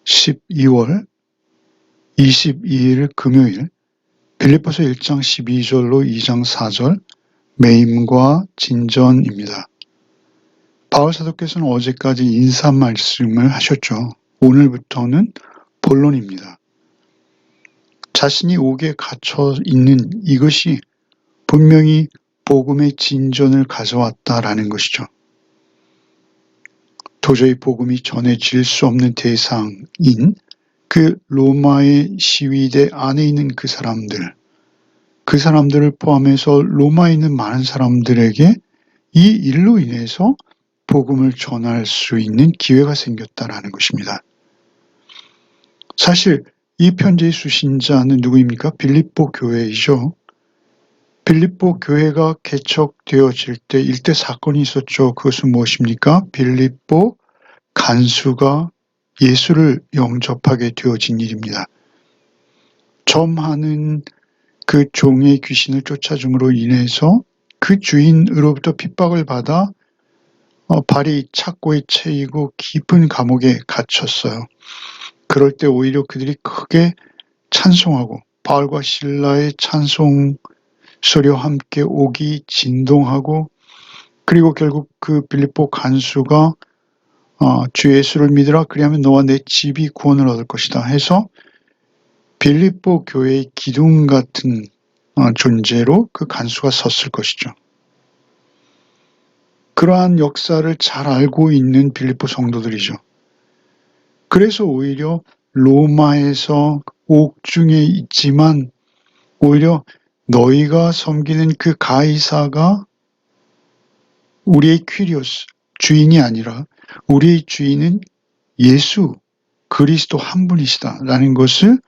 12월 22일 금요일 빌립보서 1장 12절로 2장 4절 매임과 진전입니다. 바울 사도께서는 어제까지 인사 말씀을 하셨죠. 오늘부터는 본론입니다. 자신이 옥에 갇혀 있는 이것이 분명히 복음의 진전을 가져왔다라는 것이죠. 도저히 복음이 전해질 수 없는 대상인 그 로마의 시위대 안에 있는 그 사람들을 포함해서 로마에 있는 많은 사람들에게 이 일로 인해서 복음을 전할 수 있는 기회가 생겼다라는 것입니다. 사실 이 편지의 수신자는 누구입니까? 빌립보 교회이죠. 빌립보 교회가 개척되어질 때 일대 사건이 있었죠. 그것은 무엇입니까? 빌립보 간수가 예수를 영접하게 되어진 일입니다. 점하는 그 종의 귀신을 쫓아줌으로 인해서 그 주인으로부터 핍박을 받아 발이 착고에 채이고 깊은 감옥에 갇혔어요. 그럴 때 오히려 그들이 크게 찬송하고 바울과 실라의 찬송 소리와 함께 옥이 진동하고 그리고 결국 그 빌립보 간수가 주 예수를 믿으라 그리하면 너와 내 집이 구원을 얻을 것이다 해서 빌립보 교회의 기둥 같은 존재로 그 간수가 섰을 것이죠. 그러한 역사를 잘 알고 있는 빌립보 성도들이죠. 그래서 오히려 로마에서 옥중에 있지만 오히려 너희가 섬기는 그 가이사가 우리의 퀴리오스, 주인이 아니라 우리의 주인은 예수, 그리스도 한 분이시다라는 것을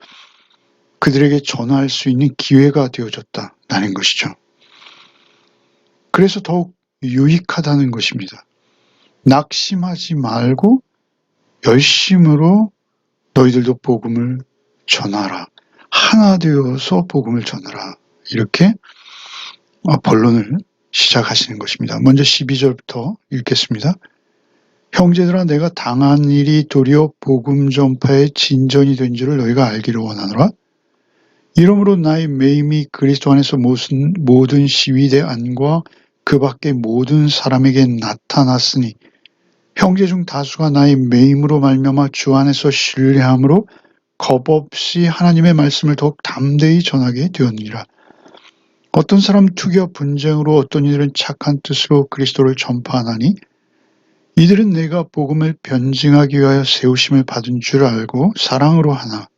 그들에게 전할 수 있는 기회가 되어졌다라는 것이죠. 그래서 더욱 유익하다는 것입니다. 낙심하지 말고 열심으로 너희들도 복음을 전하라. 하나 되어서 복음을 전하라. 이렇게 본론을 시작하시는 것입니다. 먼저 12절부터 읽겠습니다. 형제들아 내가 당한 일이 도리어 복음 전파의 진전이 된 줄을 너희가 알기를 원하노라. 이러므로 나의 매임이 그리스도 안에서 모든 시위대 안과 그 밖의 모든 사람에게 나타났으니 형제 중 다수가 나의 매임으로 말미암아 주 안에서 신뢰함으로 겁없이 하나님의 말씀을 더욱 담대히 전하게 되었느니라. 어떤 사람 투기와 분쟁으로 어떤 이들은 착한 뜻으로 그리스도를 전파하나니 이들은 내가 복음을 변증하기 위하여 세우심을 받은 줄 알고 사랑으로 하나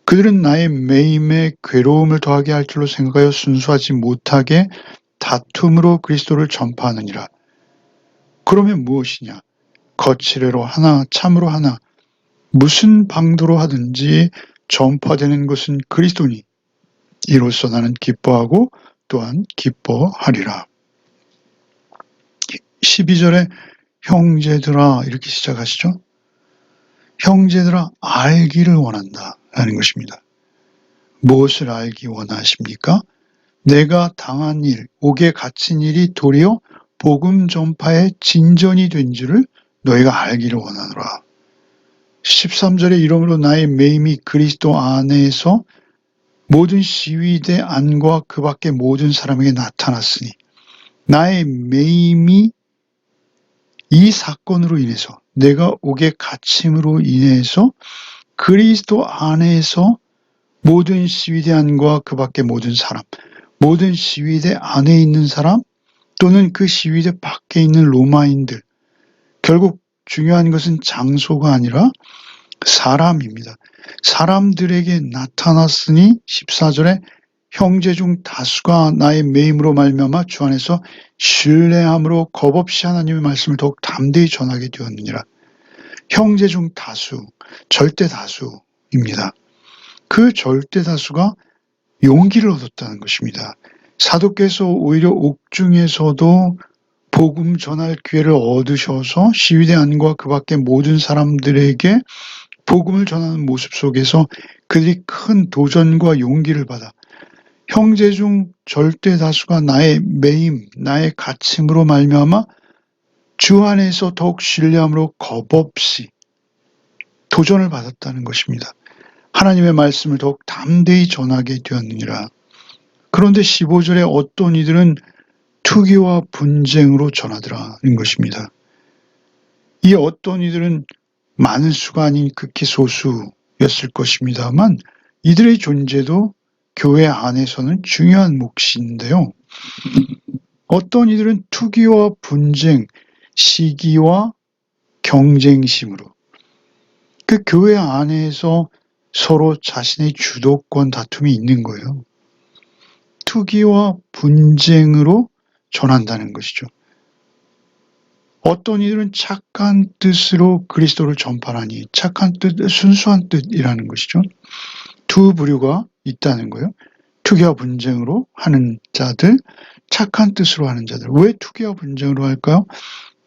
그들은 나의 매임에 괴로움을 더하게 할 줄로 생각하여 순수하지 못하게 다툼으로 그리스도를 전파하느니라. 그러면 무엇이냐? 거칠애로 하나 참으로 하나 무슨 방도로 하든지 전파되는 것은 그리스도니 이로써 나는 기뻐하고 또한 기뻐하리라. 12절에 형제들아 이렇게 시작하시죠. 형제들아 알기를 원한다 라는 것입니다. 무엇을 알기 원하십니까? 내가 당한 일, 옥에 갇힌 일이 도리어 복음 전파의 진전이 된 줄을 너희가 알기를 원하노라. 13절에 이러므로 나의 매임이 그리스도 안에서 모든 시위대 안과 그 밖의 모든 사람에게 나타났으니 나의 매임이 이 사건으로 인해서 내가 옥에 갇힘으로 인해서 그리스도 안에서 모든 시위대 안과 그 밖의 모든 사람, 모든 시위대 안에 있는 사람 또는 그 시위대 밖에 있는 로마인들, 결국 중요한 것은 장소가 아니라 사람입니다. 사람들에게 나타났으니 14절에 형제 중 다수가 나의 매임으로 말미암아 주 안에서 신뢰함으로 겁없이 하나님의 말씀을 더욱 담대히 전하게 되었느니라. 형제 중 다수, 절대 다수입니다. 그 절대 다수가 용기를 얻었다는 것입니다. 사도께서 오히려 옥중에서도 복음 전할 기회를 얻으셔서 시위대 안과 그 밖의 모든 사람들에게 복음을 전하는 모습 속에서 그들이 큰 도전과 용기를 받아 형제 중 절대 다수가 나의 매임, 나의 갇힘으로 말미암아 주 안에서 더욱 신뢰함으로 겁없이 도전을 받았다는 것입니다. 하나님의 말씀을 더욱 담대히 전하게 되었느니라. 그런데 15절에 어떤 이들은 투기와 분쟁으로 전하더라는 것입니다. 이 어떤 이들은 많은 수가 아닌 극히 소수였을 것입니다만 이들의 존재도 교회 안에서는 중요한 몫인데요. 어떤 이들은 투기와 분쟁, 시기와 경쟁심으로 그 교회 안에서 서로 자신의 주도권 다툼이 있는 거예요. 투기와 분쟁으로 전한다는 것이죠. 어떤 이들은 착한 뜻으로 그리스도를 전파하니 착한 뜻, 순수한 뜻이라는 것이죠. 두 부류가 있다는 거예요. 투기와 분쟁으로 하는 자들, 착한 뜻으로 하는 자들. 왜 투기와 분쟁으로 할까요?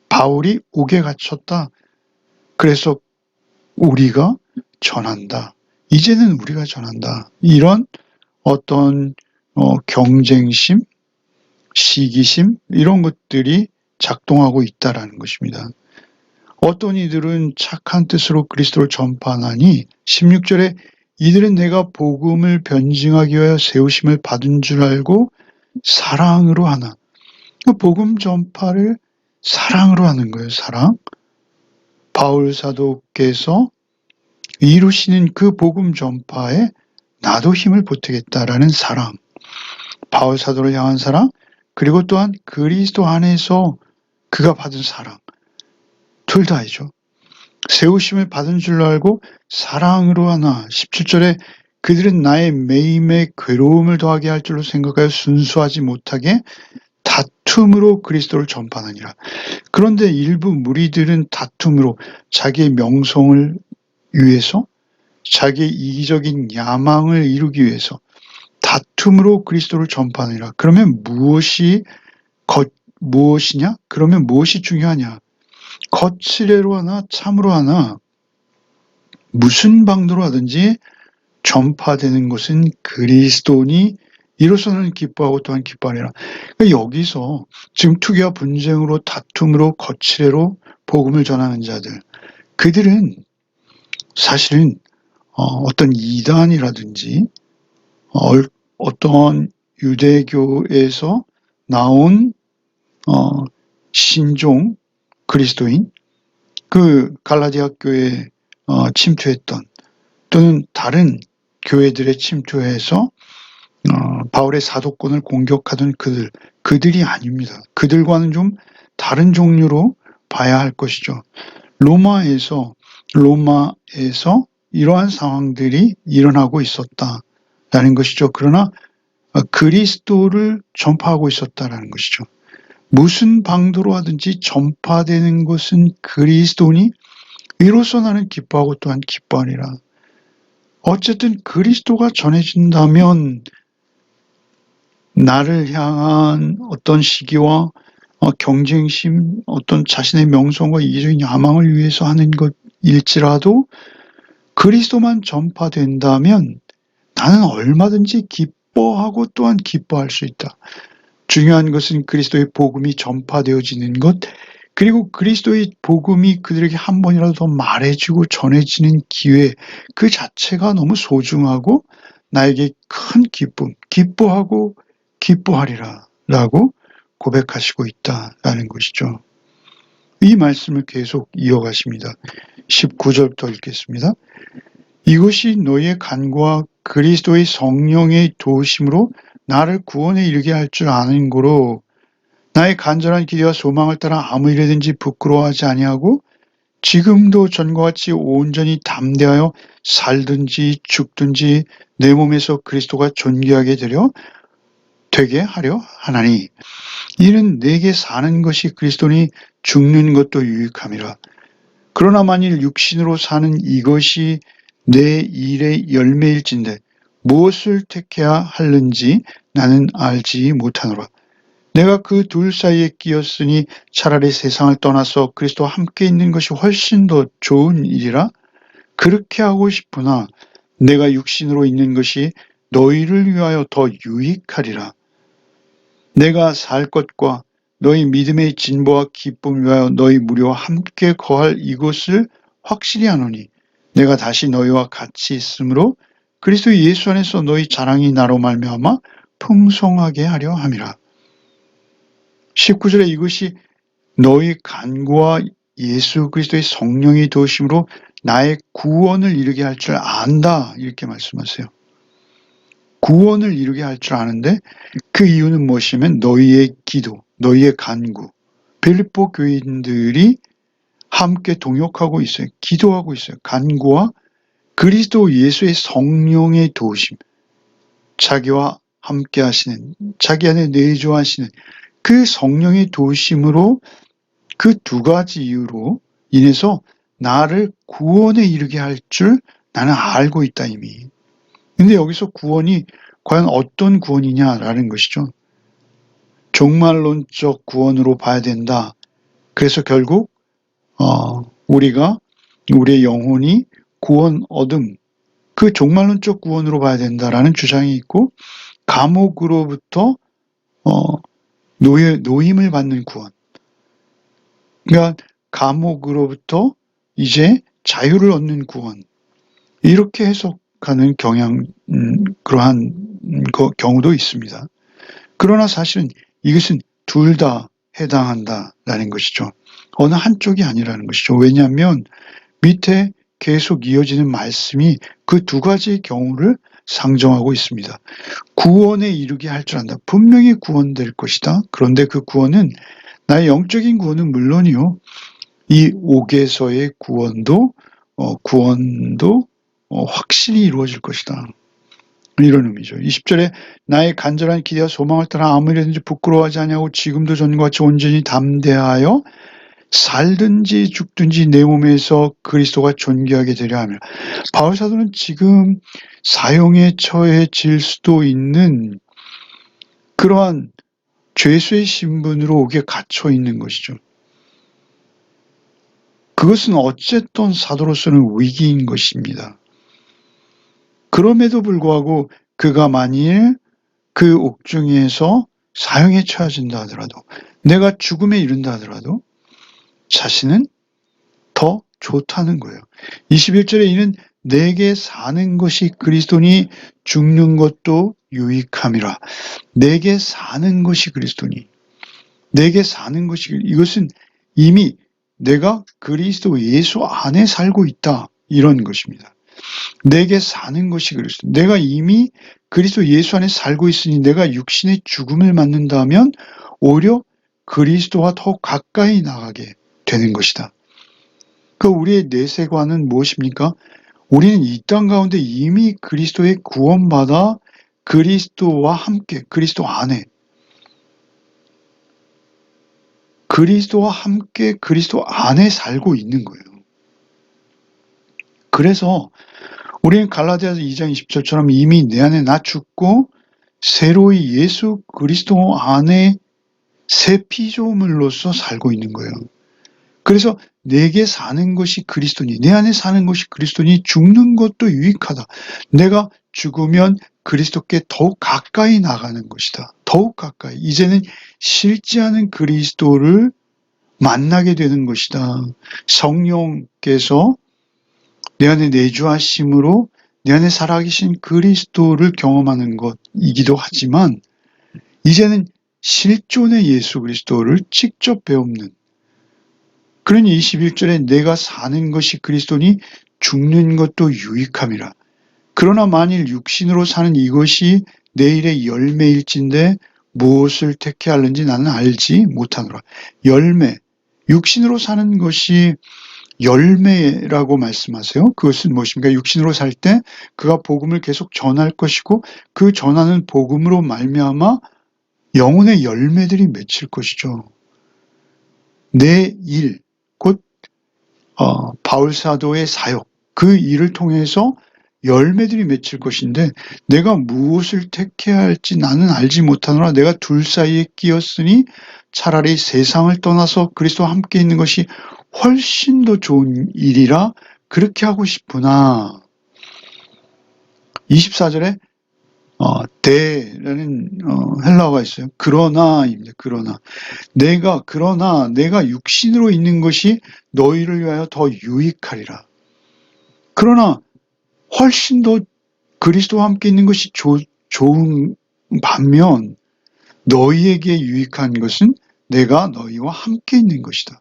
바울이 옥에 갇혔다. 그래서 우리가 전한다. 이제는 우리가 전한다. 이런 어떤 경쟁심, 시기심 이런 것들이 작동하고 있다라는 것입니다. 어떤 이들은 착한 뜻으로 그리스도를 전파하니 16절에 이들은 내가 복음을 변증하기 위하여 세우심을 받은 줄 알고 사랑으로 하나. 복음 전파를 사랑으로 하는 거예요. 사랑. 바울 사도께서 이루시는 그 복음 전파에 나도 힘을 보태겠다라는 사랑. 바울 사도를 향한 사랑, 그리고 또한 그리스도 안에서 그가 받은 사랑. 둘 다이죠. 세우심을 받은 줄로 알고 사랑으로 하나. 17절에 그들은 나의 매임에 괴로움을 더하게 할 줄로 생각하여 순수하지 못하게 다툼으로 그리스도를 전파하니라. 그런데 일부 무리들은 다툼으로 자기의 명성을 위해서 자기의 이기적인 야망을 이루기 위해서 다툼으로 그리스도를 전파하니라. 그러면 무엇이냐? 그러면 무엇이 중요하냐? 거칠애로 하나 참으로 하나 무슨 방도로 하든지 전파되는 것은 그리스도니 이로서는 기뻐하고 또한 기뻐하리라. 그러니까 여기서 지금 투기와 분쟁으로 다툼으로 거칠애로 복음을 전하는 자들, 그들은 사실은 어떤 이단이라든지 어떤 유대교에서 나온 신종 그리스도인, 그 갈라디아 교회에 침투했던 또는 다른 교회들에 침투해서 바울의 사도권을 공격하던 그들이 아닙니다. 그들과는 좀 다른 종류로 봐야 할 것이죠. 로마에서 이러한 상황들이 일어나고 있었다라는 것이죠. 그러나 그리스도를 전파하고 있었다라는 것이죠. 무슨 방도로 하든지 전파되는 것은 그리스도니 이로써 나는 기뻐하고 또한 기뻐하리라. 어쨌든 그리스도가 전해진다면 나를 향한 어떤 시기와 경쟁심, 어떤 자신의 명성과 이기적인 야망을 위해서 하는 것일지라도 그리스도만 전파된다면 나는 얼마든지 기뻐하고 또한 기뻐할 수 있다. 중요한 것은 그리스도의 복음이 전파되어지는 것, 그리고 그리스도의 복음이 그들에게 한 번이라도 더 말해지고 전해지는 기회, 그 자체가 너무 소중하고 나에게 큰 기쁨, 기뻐하고 기뻐하리라 라고 고백하시고 있다라는 것이죠. 이 말씀을 계속 이어가십니다. 19절부터 읽겠습니다. 이것이 너희의 간구와 그리스도의 성령의 도우심으로 나를 구원에 이르게 할 줄 아는 고로 나의 간절한 기대와 소망을 따라 아무 일에든지 부끄러워하지 아니하고 지금도 전과 같이 온전히 담대하여 살든지 죽든지 내 몸에서 그리스도가 존귀하게 되게 하려 하나니 이는 내게 사는 것이 그리스도니 죽는 것도 유익함이라. 그러나 만일 육신으로 사는 이것이 내 일의 열매일진데 무엇을 택해야 하는지 나는 알지 못하노라. 내가 그 둘 사이에 끼었으니 차라리 세상을 떠나서 그리스도와 함께 있는 것이 훨씬 더 좋은 일이라 그렇게 하고 싶으나 내가 육신으로 있는 것이 너희를 위하여 더 유익하리라. 내가 살 것과 너희 믿음의 진보와 기쁨을 위하여 너희 무리와 함께 거할 이것을 확실히 아노니 내가 다시 너희와 같이 있으므로 그리스도 예수 안에서 너희 자랑이 나로 말미암아 풍성하게 하려 함이라. 19절에 이것이 너희 간구와 예수 그리스도의 성령의 도우심으로 나의 구원을 이루게 할 줄 안다, 이렇게 말씀하세요. 구원을 이루게 할 줄 아는데 그 이유는 무엇이냐면 너희의 기도, 너희의 간구. 빌립보 교인들이 함께 동역하고 있어요. 기도하고 있어요. 간구와 그리스도 예수의 성령의 도우심, 자기와 함께 하시는, 자기 안에 내주하시는 그 성령의 도우심으로 그 두 가지 이유로 인해서 나를 구원에 이르게 할 줄 나는 알고 있다 이미. 근데 여기서 구원이 과연 어떤 구원이냐라는 것이죠. 종말론적 구원으로 봐야 된다. 그래서 결국 우리가 우리의 영혼이 구원 얻음, 그 종말론적 구원으로 봐야 된다라는 주장이 있고, 감옥으로부터 노임을 받는 구원, 그러니까 감옥으로부터 이제 자유를 얻는 구원, 이렇게 해석하는 그러한 경우도 있습니다. 그러나 사실은 이것은 둘 다 해당한다라는 것이죠. 어느 한쪽이 아니라는 것이죠. 왜냐하면 밑에 계속 이어지는 말씀이 그 두 가지의 경우를 상정하고 있습니다. 구원에 이르게 할 줄 안다. 분명히 구원될 것이다. 그런데 그 구원은, 나의 영적인 구원은 물론이요, 이 옥에서의 구원도 확실히 이루어질 것이다. 이런 의미죠. 20절에 나의 간절한 기대와 소망을 따라 아무리든지 부끄러워하지 아니하고 지금도 전과 같이 온전히 담대하여 살든지 죽든지 내 몸에서 그리스도가 존귀하게 되려 하며, 바울 사도는 지금 사형에 처해질 수도 있는 그러한 죄수의 신분으로 옥에 갇혀 있는 것이죠. 그것은 어쨌든 사도로서는 위기인 것입니다. 그럼에도 불구하고 그가 만일 그 옥중에서 사형에 처해진다 하더라도, 내가 죽음에 이른다 하더라도 자신은 더 좋다는 거예요. 21절에 이는 내게 사는 것이 그리스도니 죽는 것도 유익함이라. 내게 사는 것이 그리스도니, 내게 사는 것이, 이것은 이미 내가 그리스도 예수 안에 살고 있다, 이런 것입니다. 내게 사는 것이 그리스도, 내가 이미 그리스도 예수 안에 살고 있으니 내가 육신의 죽음을 맞는다면 오히려 그리스도와 더 가까이 나가게 되는 것이다. 그 우리의 내세관은 무엇입니까? 우리는 이 땅 가운데 이미 그리스도의 구원받아 그리스도와 함께, 그리스도와 함께 그리스도 안에 살고 있는 거예요. 그래서 우리는 갈라디아서 2장 20절처럼 이미 내 안에 나 죽고 새로이 예수 그리스도 안에 새 피조물로서 살고 있는 거예요. 그래서 내게 사는 것이 그리스도니, 내 안에 사는 것이 그리스도니 죽는 것도 유익하다. 내가 죽으면 그리스도께 더욱 가까이 나가는 것이다. 더욱 가까이. 이제는 실제하는 그리스도를 만나게 되는 것이다. 성령께서 내 안에 내주하심으로 내 안에 살아계신 그리스도를 경험하는 것이기도 하지만, 이제는 실존의 예수 그리스도를 직접 배우는, 그러니 21절에 내가 사는 것이 그리스도니 죽는 것도 유익함이라. 그러나 만일 육신으로 사는 이것이 내일의 열매일진데 무엇을 택해할는지 나는 알지 못하노라. 열매, 육신으로 사는 것이 열매라고 말씀하세요. 그것은 무엇입니까? 육신으로 살 때 그가 복음을 계속 전할 것이고 그 전하는 복음으로 말미암아 영혼의 열매들이 맺힐 것이죠. 내 일, 곧 바울 사도의 사역, 그 일을 통해서 열매들이 맺힐 것인데, 내가 무엇을 택해야 할지 나는 알지 못하노라. 내가 둘 사이에 끼었으니 차라리 세상을 떠나서 그리스도와 함께 있는 것이 훨씬 더 좋은 일이라 그렇게 하고 싶으나, 24절에 대라는 헬라어가 있어요. 그러나입니다. 그러나 내가 육신으로 있는 것이 너희를 위하여 더 유익하리라. 그러나 훨씬 더 그리스도와 함께 있는 것이 좋은 반면 너희에게 유익한 것은 내가 너희와 함께 있는 것이다.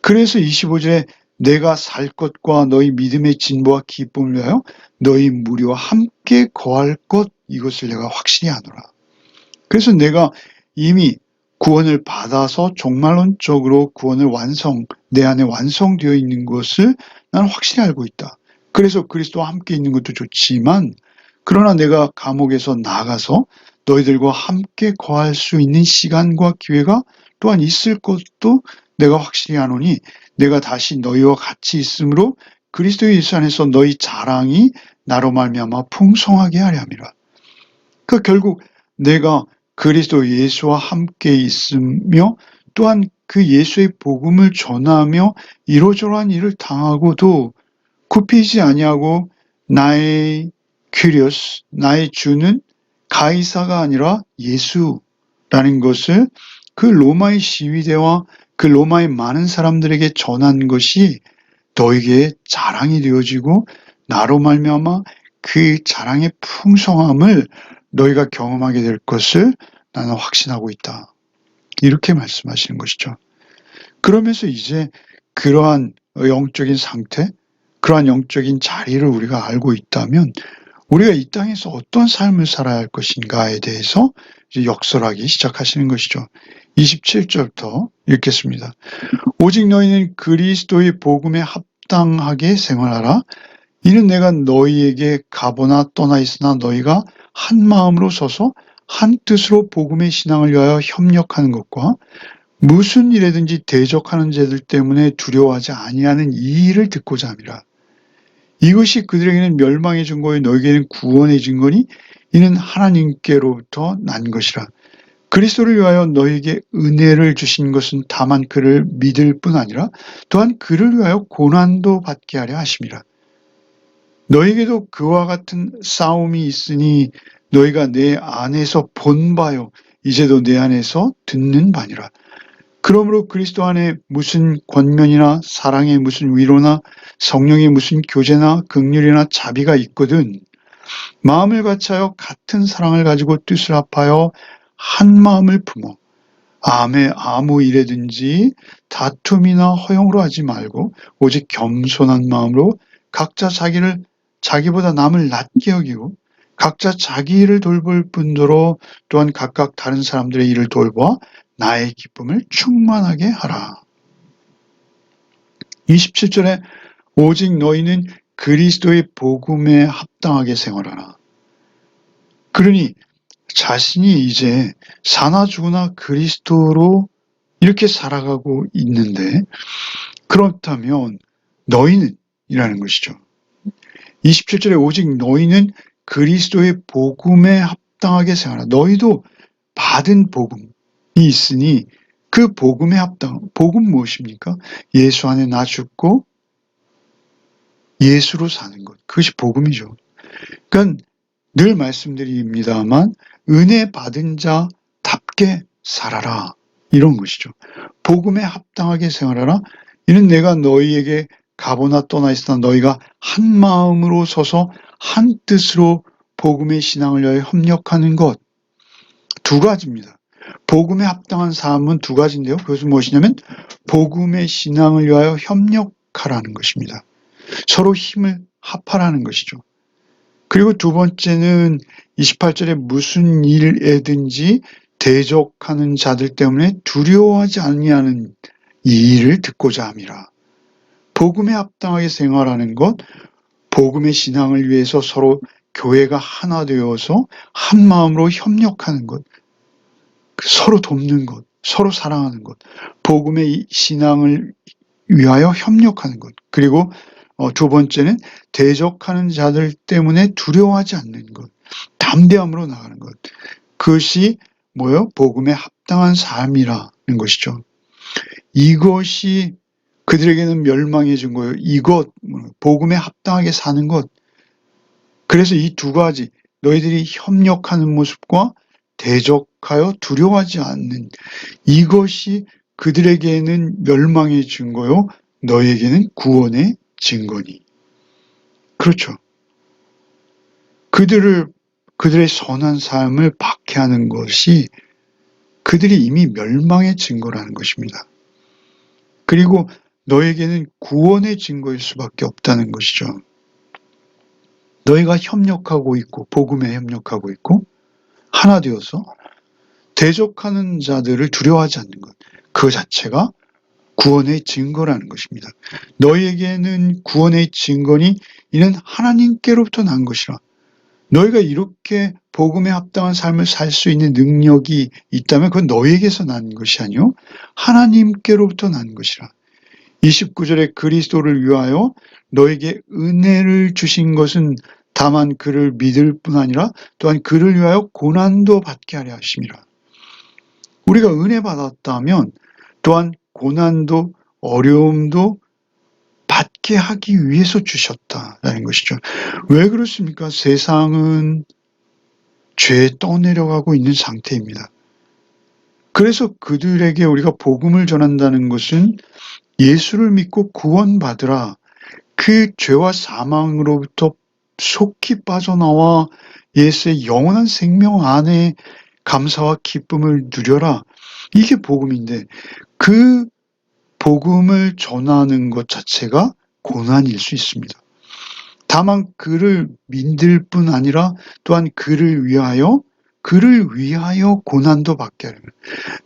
그래서 25절에 내가 살 것과 너희 믿음의 진보와 기쁨을 위하여 너희 무리와 함께 거할 것, 이것을 내가 확실히 아노라. 그래서 내가 이미 구원을 받아서 종말론적으로 구원을 내 안에 완성되어 있는 것을 나는 확실히 알고 있다. 그래서 그리스도와 함께 있는 것도 좋지만, 그러나 내가 감옥에서 나가서 너희들과 함께 거할 수 있는 시간과 기회가 또한 있을 것도 내가 확실히 아노니, 내가 다시 너희와 같이 있으므로 그리스도 예수 안에서 너희 자랑이 나로 말미암아 풍성하게 하려 함이라. 결국 내가 그리스도 예수와 함께 있으며 또한 그 예수의 복음을 전하며 이러저러한 일을 당하고도 굽히지 아니하고 나의 큐리오스, 나의 주는 가이사가 아니라 예수라는 것을 그 로마의 시위대와 그 로마의 많은 사람들에게 전한 것이 너에게 자랑이 되어지고 나로 말미암아 그 자랑의 풍성함을 너희가 경험하게 될 것을 나는 확신하고 있다. 이렇게 말씀하시는 것이죠. 그러면서 이제 그러한 영적인 상태, 그러한 영적인 자리를 우리가 알고 있다면 우리가 이 땅에서 어떤 삶을 살아야 할 것인가에 대해서 이제 역설하기 시작하시는 것이죠. 27절부터 읽겠습니다. 오직 너희는 그리스도의 복음에 합당하게 생활하라. 이는 내가 너희에게 가보나 떠나 있으나 너희가 한 마음으로 서서 한 뜻으로 복음의 신앙을 위하여 협력하는 것과 무슨 일에든지 대적하는 자들 때문에 두려워하지 아니하는 이 일을 듣고자 함이라. 이것이 그들에게는 멸망의 증거요 너희에게는 구원의 증거니 이는 하나님께로부터 난 것이라. 그리스도를 위하여 너희에게 은혜를 주신 것은 다만 그를 믿을 뿐 아니라 또한 그를 위하여 고난도 받게 하려 하심이라. 너희에게도 그와 같은 싸움이 있으니 너희가 내 안에서 본 바요 이제도 내 안에서 듣는 바니라. 그러므로 그리스도 안에 무슨 권면이나 사랑의 무슨 위로나 성령의 무슨 교제나 긍휼이나 자비가 있거든 마음을 같이하여 같은 사랑을 가지고 뜻을 합하여 한 마음을 품어 아무 일에든지 다툼이나 허용으로 하지 말고 오직 겸손한 마음으로 각자 자기보다 남을 낮게 여기고 각자 자기 일을 돌볼 뿐더러 또한 각각 다른 사람들의 일을 돌보아 나의 기쁨을 충만하게 하라. 27절에 오직 너희는 그리스도의 복음에 합당하게 생활하라. 그러니 자신이 이제 사나 죽으나 그리스도로 이렇게 살아가고 있는데 그렇다면 너희는 이라는 것이죠. 27절에 오직 너희는 그리스도의 복음에 합당하게 생활하라. 너희도 받은 복음이 있으니 그 복음에 복음 무엇입니까? 예수 안에 나 죽고 예수로 사는 것. 그것이 복음이죠. 그러니까 늘 말씀드립니다만 은혜 받은 자답게 살아라. 이런 것이죠. 복음에 합당하게 생활하라. 이는 내가 너희에게 가보나 떠나 있으나 너희가 한 마음으로 서서 한 뜻으로 복음의 신앙을 위하여 협력하는 것. 두 가지입니다. 복음에 합당한 삶은 두 가지인데요. 그것은 무엇이냐면 복음의 신앙을 위하여 협력하라는 것입니다. 서로 힘을 합하라는 것이죠. 그리고 두 번째는 28절에 무슨 일에든지 대적하는 자들 때문에 두려워하지 아니하는 이 일을 듣고자 함이라. 복음에 합당하게 생활하는 것, 복음의 신앙을 위해서 서로 교회가 하나 되어서 한 마음으로 협력하는 것, 서로 돕는 것, 서로 사랑하는 것, 복음의 신앙을 위하여 협력하는 것, 그리고 두 번째는 대적하는 자들 때문에 두려워하지 않는 것, 담대함으로 나가는 것. 그것이 뭐예요? 복음에 합당한 삶이라는 것이죠. 이것이 그들에게는 멸망의 증거예요. 복음에 합당하게 사는 것. 그래서 이 두 가지, 너희들이 협력하는 모습과 대적하여 두려워하지 않는 이것이 그들에게는 멸망의 증거요, 너희에게는 구원의 증거니. 그렇죠. 그들의 선한 삶을 박해하는 것이 그들이 이미 멸망의 증거라는 것입니다. 그리고 너에게는 구원의 증거일 수밖에 없다는 것이죠. 너희가 협력하고 있고 복음에 협력하고 있고 하나 되어서 대적하는 자들을 두려워하지 않는 것. 그 자체가 구원의 증거라는 것입니다. 너희에게는 구원의 증거니 이는 하나님께로부터 난 것이라. 너희가 이렇게 복음에 합당한 삶을 살 수 있는 능력이 있다면 그건 너희에게서 난 것이 아니요 하나님께로부터 난 것이라. 29절에 그리스도를 위하여 너에게 은혜를 주신 것은 다만 그를 믿을 뿐 아니라 또한 그를 위하여 고난도 받게 하려 하심이라. 우리가 은혜 받았다면 또한 고난도 어려움도 받게 하기 위해서 주셨다라는 것이죠. 왜 그렇습니까? 세상은 죄에 떠내려가고 있는 상태입니다. 그래서 그들에게 우리가 복음을 전한다는 것은 예수를 믿고 구원받으라. 그 죄와 사망으로부터 속히 빠져나와 예수의 영원한 생명 안에 감사와 기쁨을 누려라. 이게 복음인데 그 복음을 전하는 것 자체가 고난일 수 있습니다. 다만 그를 믿을 뿐 아니라 또한 그를 위하여 고난도 받게 하려는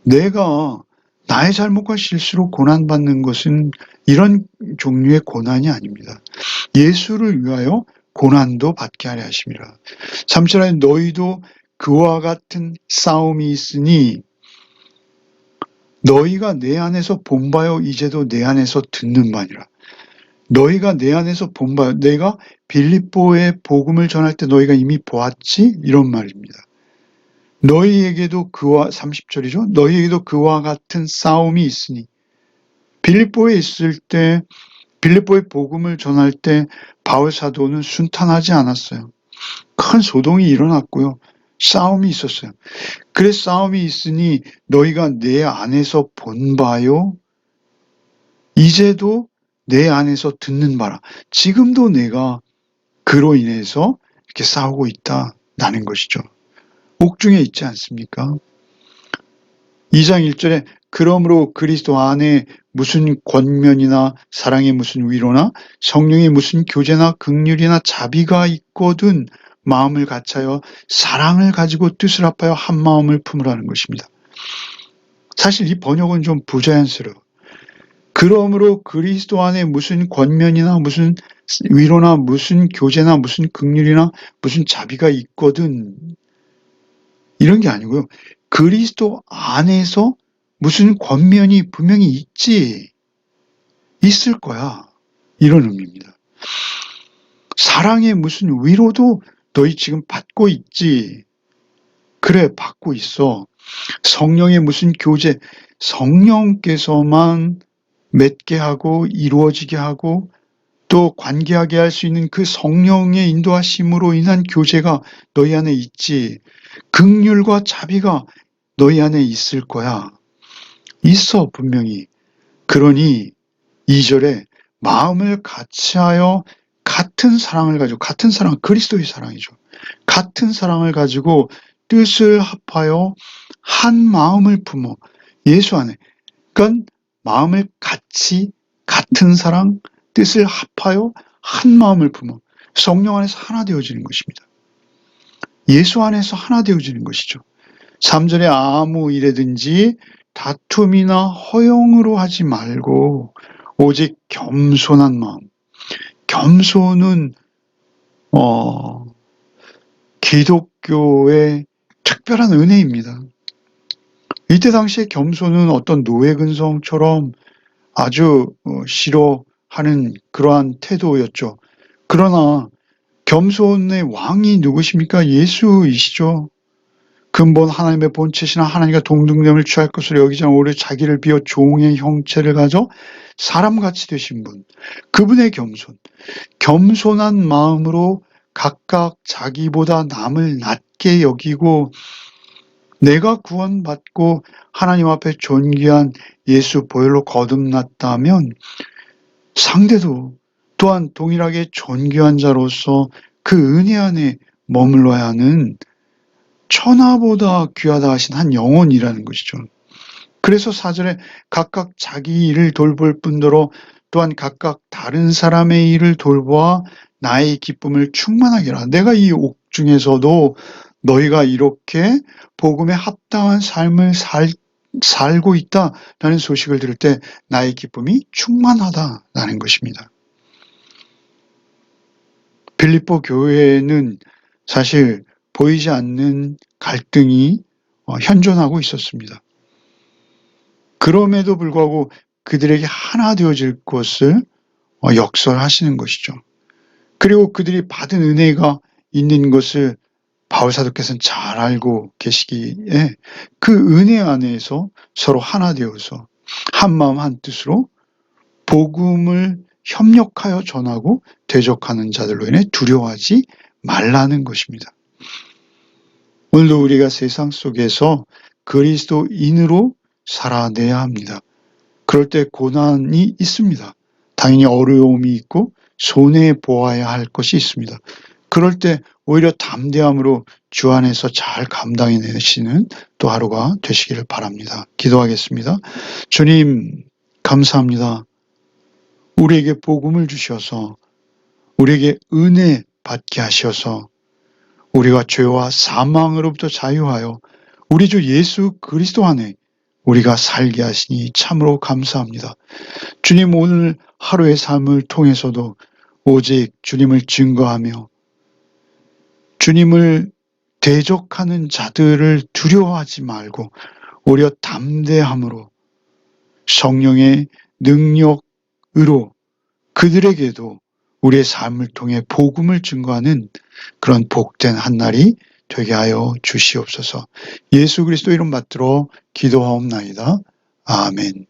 내가 나의 잘못과 실수로 고난받는 것은 이런 종류의 고난이 아닙니다. 예수를 위하여 고난도 받게 하려 하심이라. 3절에 너희도 그와 같은 싸움이 있으니 너희가 내 안에서 본 바요 이제도 내 안에서 듣는 바니라. 너희가 내 안에서 본 바요. 내가 빌립보에 복음을 전할 때 너희가 이미 보았지? 이런 말입니다. 너희에게도 30절이죠. 너희에게도 그와 같은 싸움이 있으니 빌립보에 있을 때 빌립보에 복음을 전할 때 바울 사도는 순탄하지 않았어요. 큰 소동이 일어났고요. 싸움이 있었어요. 그래서 싸움이 있으니 너희가 내 안에서 본 바요. 이제도 내 안에서 듣는 바라. 지금도 내가 그로 인해서 이렇게 싸우고 있다라는 것이죠. 옥중에 있지 않습니까? 2장 1절에 그러므로 그리스도 안에 무슨 권면이나 사랑의 무슨 위로나 성령의 무슨 교제나 긍휼이나 자비가 있거든 마음을 같이하여 사랑을 가지고 뜻을 합하여 한 마음을 품으라는 것입니다. 사실 이 번역은 좀 부자연스러워. 그러므로 그리스도 안에 무슨 권면이나 무슨 위로나 무슨 교제나 무슨 긍휼이나 무슨 자비가 있거든 이런 게 아니고요. 그리스도 안에서 무슨 권면이 분명히 있을 거야. 이런 의미입니다. 사랑의 무슨 위로도 너희 지금 받고 있지. 그래, 받고 있어. 성령의 무슨 교제, 성령께서만 맺게 하고 이루어지게 하고 또 관계하게 할 수 있는 그 성령의 인도하심으로 인한 교제가 너희 안에 있지. 긍휼과 자비가 너희 안에 있을 거야. 있어 분명히. 그러니 2절에 마음을 같이하여 같은 사랑을 가지고 같은 사랑 그리스도의 사랑이죠. 같은 사랑을 가지고 뜻을 합하여 한 마음을 품어 예수 안에 그러니까 마음을 같은 사랑 뜻을 합하여 한 마음을 품어 성령 안에서 하나 되어지는 것입니다. 예수 안에서 하나 되어지는 것이죠. 3절에 아무 일에든지 다툼이나 허용으로 하지 말고 오직 겸손한 마음. 겸손은 기독교의 특별한 은혜입니다. 이때 당시에 겸손은 어떤 노예근성처럼 아주 싫어하는 그러한 태도였죠. 그러나 겸손의 왕이 누구십니까? 예수이시죠. 근본 하나님의 본체시나 하나님과 동등됨을 취할 것으로 여기지 않고 오히려 자기를 비워 종의 형체를 가져 사람같이 되신 분. 그분의 겸손한 마음으로 각각 자기보다 남을 낮게 여기고 내가 구원받고 하나님 앞에 존귀한 예수 보혈로 거듭났다면 상대도 또한 동일하게 존귀한 자로서 그 은혜 안에 머물러야 하는 천하보다 귀하다 하신 한 영혼이라는 것이죠. 그래서 4절에 각각 자기 일을 돌볼 뿐더러 또한 각각 다른 사람의 일을 돌보아 나의 기쁨을 충만하게 하라. 내가 이 옥중에서도 너희가 이렇게 복음에 합당한 삶을 살고 있다라는 소식을 들을 때 나의 기쁨이 충만하다라는 것입니다. 빌립보 교회에는 사실 보이지 않는 갈등이 현존하고 있었습니다. 그럼에도 불구하고 그들에게 하나 되어질 것을 역설하시는 것이죠. 그리고 그들이 받은 은혜가 있는 것을 바울사도께서는 잘 알고 계시기에 그 은혜 안에서 서로 하나 되어서 한마음 한뜻으로 복음을 협력하여 전하고 대적하는 자들로 인해 두려워하지 말라는 것입니다. 오늘도 우리가 세상 속에서 그리스도인으로 살아내야 합니다. 그럴 때 고난이 있습니다. 당연히 어려움이 있고 손해보아야 할 것이 있습니다. 그럴 때 오히려 담대함으로 주 안에서 잘 감당해내시는 또 하루가 되시기를 바랍니다. 기도하겠습니다. 주님, 감사합니다. 우리에게 복음을 주셔서 우리에게 은혜 받게 하셔서 우리가 죄와 사망으로부터 자유하여 우리 주 예수 그리스도 안에 우리가 살게 하시니 참으로 감사합니다. 주님, 오늘 하루의 삶을 통해서도 오직 주님을 증거하며 주님을 대적하는 자들을 두려워하지 말고 오히려 담대함으로 성령의 능력으로 그들에게도 우리의 삶을 통해 복음을 증거하는 그런 복된 한날이 되게 하여 주시옵소서. 예수 그리스도 이름 받들어 기도하옵나이다. 아멘.